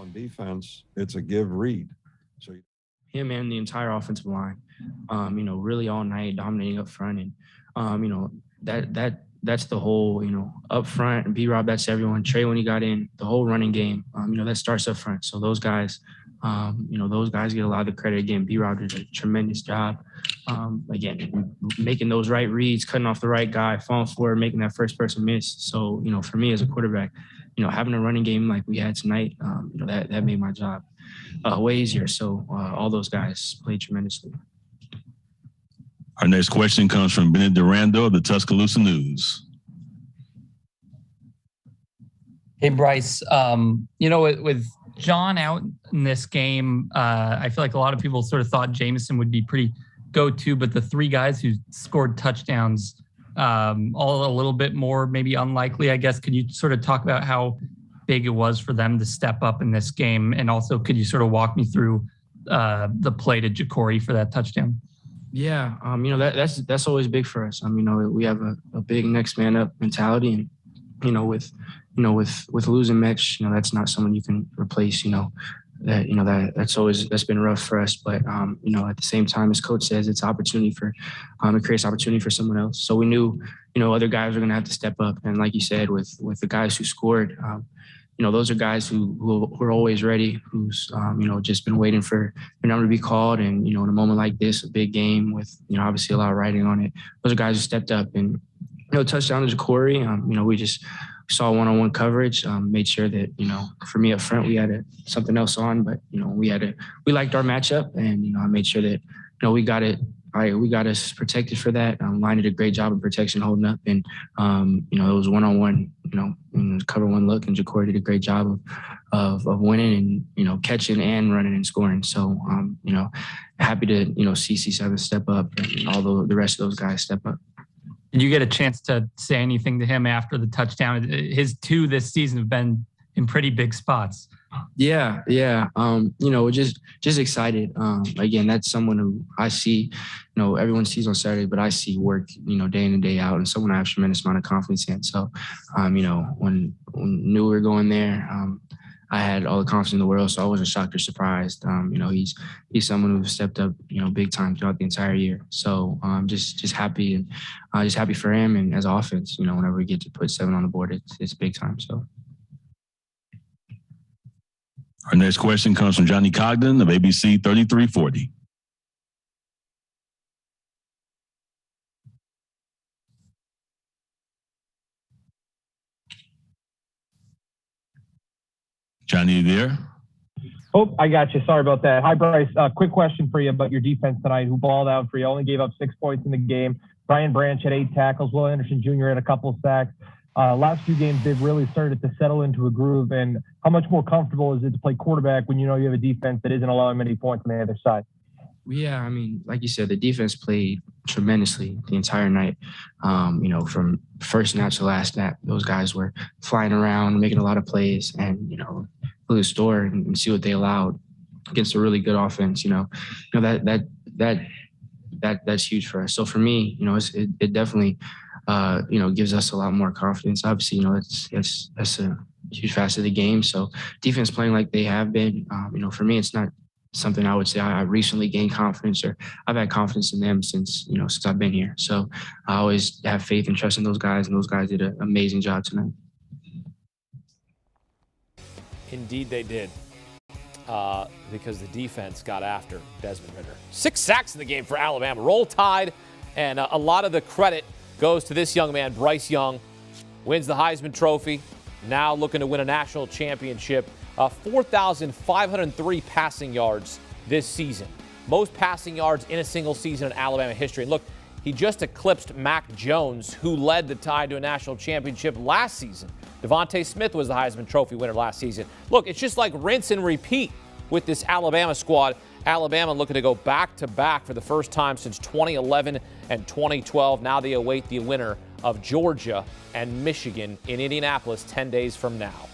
on defense, it's a give read. So him and the entire offensive line, really all night dominating up front. And, that's the whole, up front. And B-Rob, that's everyone. Trey, when he got in, the whole running game, that starts up front. So those guys, those guys get a lot of the credit. Again, B-Rob did a tremendous job. Again, making those right reads, cutting off the right guy, falling forward, making that first person miss. So, for me as a quarterback, having a running game like we had tonight, that made my job way easier. So all those guys played tremendously. Our next question comes from Bennett Durando of the Tuscaloosa News. Hey, Bryce, with John out in this game, I feel like a lot of people sort of thought Jameson would be pretty go-to, but the three guys who scored touchdowns, all a little bit more maybe unlikely, I guess. Could you sort of talk about how big it was for them to step up in this game? And also, could you sort of walk me through the play to Jacory for that touchdown? Yeah, that's always big for us. We have a big next man up mentality, and with losing Mitch, that's not someone you can replace. That's been rough for us. But at the same time, as Coach says, it's opportunity for it creates opportunity for someone else. So we knew other guys were going to have to step up, and like you said, with the guys who scored. Those are guys who are always ready, who's, just been waiting for their number to be called. And, in a moment like this, a big game with, obviously a lot of writing on it, those are guys who stepped up. And, touchdown to Jacory, we just saw one-on-one coverage, made sure that, for me up front, we had something else on. But, we liked our matchup. And, I made sure that, we got it. We got us protected for that. Line did a great job of protection holding up. And, it was one-on-one, cover one look. And Jacory did a great job of winning and, catching and running and scoring. So, happy to, see C7 step up and all the rest of those guys step up. Did you get a chance to say anything to him after the touchdown? His two this season have been in pretty big spots. Yeah. Just excited. Again, that's someone who I see, everyone sees on Saturday, but I see work, day in and day out, and someone I have a tremendous amount of confidence in. So, when knew we were going there, I had all the confidence in the world, so I wasn't shocked or surprised. He's someone who stepped up, big time throughout the entire year. So just happy and just happy for him. And as offense, whenever we get to put 7 on the board, it's big time. So. Our next question comes from Johnny Cogden of ABC 3340. Johnny, you there? Oh, I got you. Sorry about that. Hi, Bryce. Quick question for you about your defense tonight, who balled out for you. Only gave up 6 points in the game. Brian Branch had 8 tackles. Will Anderson Jr. had a couple of sacks. Last few games, they've really started to settle into a groove. And how much more comfortable is it to play quarterback when you have a defense that isn't allowing many points on the other side? Yeah, like you said, the defense played tremendously the entire night. From first snap to last snap, those guys were flying around, making a lot of plays, and look at the store and see what they allowed against a really good offense. That's huge for us. So for me, it definitely. Gives us a lot more confidence. Obviously, that's a huge facet of the game. So defense playing like they have been, for me, it's not something I would say I recently gained confidence, or I've had confidence in them since I've been here. So I always have faith and trust in those guys, and those guys did an amazing job tonight. Indeed they did, because the defense got after Desmond Ridder. 6 sacks in the game for Alabama. Roll Tide, and a lot of the credit goes to this young man, Bryce Young. Wins the Heisman Trophy, now looking to win a national championship. 4,503 passing yards this season. Most passing yards in a single season in Alabama history. And look, he just eclipsed Mac Jones, who led the Tide to a national championship last season. Devontae Smith was the Heisman Trophy winner last season. Look, it's just like rinse and repeat with this Alabama squad. Alabama looking to go back-to-back for the first time since 2011 and 2012. Now they await the winner of Georgia and Michigan in Indianapolis 10 days from now.